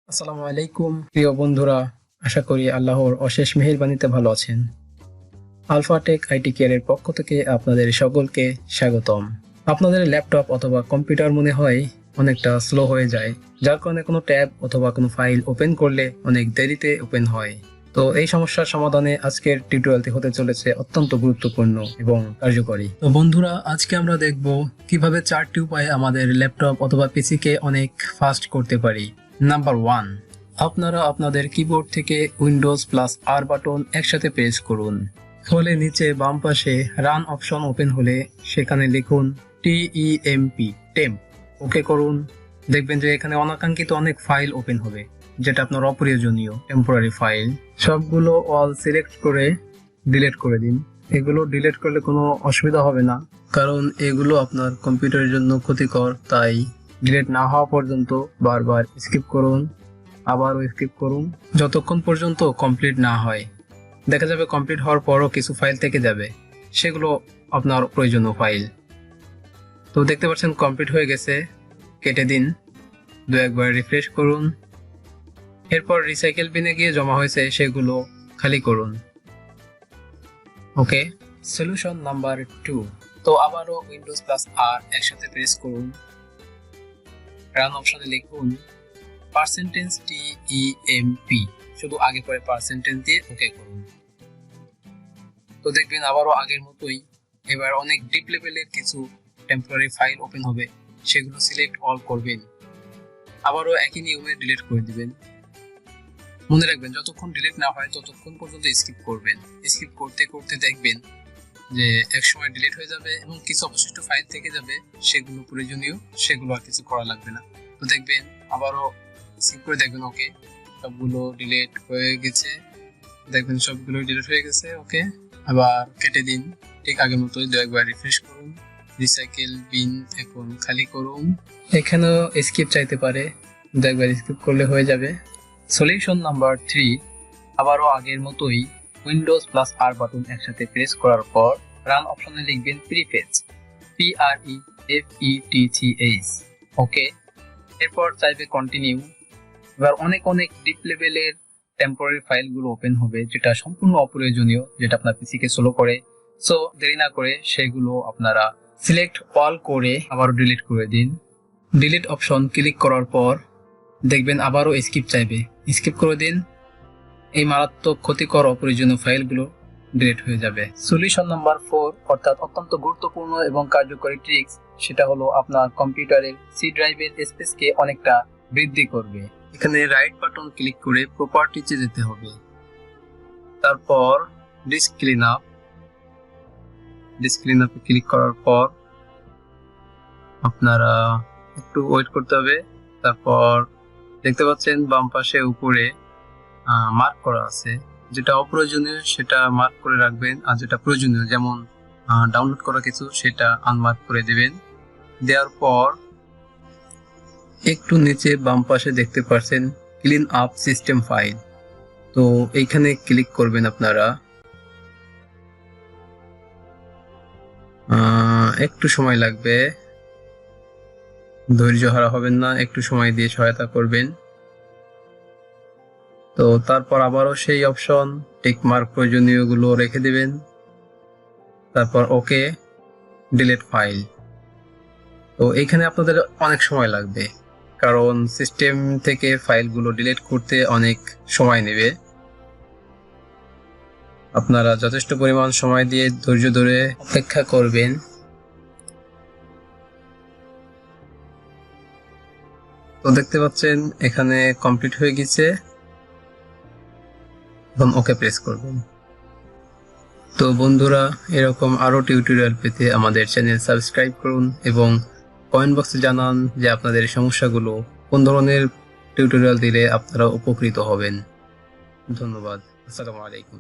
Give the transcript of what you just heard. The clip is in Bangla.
আসসালামু আলাইকুম প্রিয় বন্ধুরা, আশা করি আল্লাহর অশেষ মেহেরবানিতে ভালো আছেন। আলফা টেক আইটি কেয়ারের পক্ষ থেকে আপনাদের সকলকে স্বাগতম। আপনাদের ল্যাপটপ অথবা কম্পিউটার মনে হয় অনেকটা স্লো হয়ে যায়, যার কারণে কোনো ট্যাব অথবা কোনো ফাইল ওপেন করলে অনেক দেরিতে ওপেন হয়। তো এই সমস্যার সমাধানে আজকের টিউটোরিয়ালটি হতে চলেছে অত্যন্ত গুরুত্বপূর্ণ এবং কার্যকরী। তো বন্ধুরা, আজকে আমরা দেখব কিভাবে 4টি উপায়ে আমাদের ল্যাপটপ অথবা পিসিকে অনেক ফাস্ট করতে পারি। নাম্বার 1, আপনারা আপনাদের কিবোর্ড থেকে উইন্ডোজ প্লাস আর বাটন একসাথে প্রেস করুন। ফলে নিচে বাম পাশে রান অপশন ওপেন হলে সেখানে লিখুন টেম্প। ওকে করুন। দেখবেন যে এখানে অনাকাঙ্ক্ষিত অনেক ফাইল ওপেন হবে, যেটা আপনার অপ্রয়োজনীয় টেম্পোরারি ফাইল। সবগুলো অল সিলেক্ট করে ডিলিট করে দিন। এগুলো ডিলিট করলে কোনো অসুবিধা হবে না, কারণ এগুলো আপনার কম্পিউটারের জন্য ক্ষতিকর। তাই ডিলিট না হওয়া পর্যন্ত বারবার স্কিপ করুন, আবারও স্কিপ করুন, যতক্ষণ পর্যন্ত কমপ্লিট না হয়। দেখা যাবে কমপ্লিট হওয়ার পরও কিছু ফাইল থেকে যাবে, সেগুলো আপনার প্রয়োজনীয় ফাইল। তো দেখতে পাচ্ছেন কমপ্লিট হয়ে গেছে, কেটে দিন, একবার রিফ্রেশ করুন। এরপর রিসাইকেল বিনে গিয়ে জমা হয়েছে সেগুলো খালি করুন। ওকে। সলিউশন নাম্বার 2, তো আবারও উইন্ডোজ প্লাস আর একসাথে প্রেস করুন। রান অপশনে লিখুন %temp, শুধু আগে পরে পার্সেন্টেজ দিয়ে ওকে করুন। তো দেখবেন আবারও আগের মতোই এবার অনেক ডিপ লেভেলের কিছু টেম্পোরারি ফাইল ওপেন হবে, সেগুলো সিলেক্ট অল করবেন, আবারও একই নিয়মে ডিলিট করে দিবেন। মনে রাখবেন যতক্ষণ ডিলিট না হয় ততক্ষণ পর্যন্ত স্কিপ করবেন। স্কিপ করতে করতে দেখবেন যে একসময় ডিলিট হয়ে যাবে এবং কিছু অবশিষ্ট ফাইল থেকে যাবে, সেগুলো প্রয়োজনীয়, সেগুলো আর কিছু করা লাগবে না। তো দেখবেন আবারও স্কিপ করে দেখবেন ওকে, সবগুলো ডিলিট হয়ে গেছে। দেখবেন সবগুলো ডিলিট হয়ে গেছে। ওকে, আবার কেটে দিন, ঠিক আগের মতোই একবার রিফ্রেশ করুন। রিসাইকেল বিন এখন খালি করুন। এখানেও স্কিপ চাইতে পারে, একবার স্কিপ করলে হয়ে যাবে। সলিউশন নাম্বার 3, আবারও আগের মতোই উইন্ডোজ প্লাস আর বাটন একসাথে প্রেস করার পর রান অপশনে লিখবেন প্রিফেচ। ওকে। এরপর চাইবে কন্টিনিউ। এবার অনেক ডিপ লেভেলের টেম্পোরারি ফাইলগুলো ওপেন হবে, যেটা সম্পূর্ণ অপ্রয়োজনীয়, যেটা আপনার পিসিকে স্লো করে। সো দেরি না করে সেগুলো আপনারা সিলেক্ট অল করে আবারও ডিলিট করে দিন। ডিলিট অপশন ক্লিক করার পর দেখবেন আবারও স্কিপ চাইবে, স্কিপ করে দিন। এই মারাত্মক ক্ষতিকর অপ্রয়োজনীয় ফাইলগুলো ডিলিট হয়ে যাবে। সলিউশন নাম্বার 4, অর্থাৎ অত্যন্ত গুরুত্বপূর্ণ এবং কার্যকরী ট্রিক্স, সেটা হলো আপনার কম্পিউটারের সি ড্রাইভের স্পেসকে অনেকটা বৃদ্ধি করবে। এখানে রাইট বাটন ক্লিক করে প্রপার্টিজে যেতে হবে, তারপর ডিস্ক ক্লিন আপে ক্লিক করার পর আপনারা একটু ওয়েট করতে হবে। তারপর দেখতে পাচ্ছেন বাম পাশে উপরে মার্ক করা আছে, যেটা অপ্রয়োজনীয় সেটা মার্ক করে রাখবেন, আর যেটা প্রয়োজনীয় যেমন ডাউনলোড করা কিছু সেটা আনমার্ক করে দিবেন। দেওয়ার পর একটু নিচে বাম পাশে দেখতে পাচ্ছেন ক্লিন আপ সিস্টেম ফাইল, তো এইখানে ক্লিক করবেন আপনারা। একটু সময় লাগবে, ধৈর্য হারা হবেন না, একটু সময় দিয়ে সহায়তা করবেন। তো তারপর আবারও সেই অপশন টিক মার্ক প্রয়োজনীয় গুলো রেখে দিবেন, তারপর ওকে, ডিলিট ফাইল। তো এইখানে আপনাদের অনেক সময় লাগবে, কারণ সিস্টেম থেকে ফাইলগুলো ডিলিট করতে অনেক সময় নেবে। আপনারা যথেষ্ট পরিমাণ সময় দিয়ে ধৈর্য ধরে অপেক্ষা করবেন। তো দেখতে পাচ্ছেন এখানে কমপ্লিট হয়ে গেছে, এখন ওকে প্রেস করবেন। তো বন্ধুরা, এরকম আরো টিউটোরিয়াল পেতে আমাদের চ্যানেল সাবস্ক্রাইব করুন এবং কমেন্ট বক্সে জানান যে আপনাদের সমস্যাগুলো কোন ধরনের টিউটোরিয়াল দিলে আপনারা উপকৃত হবেন। ধন্যবাদ। আসসালামু আলাইকুম।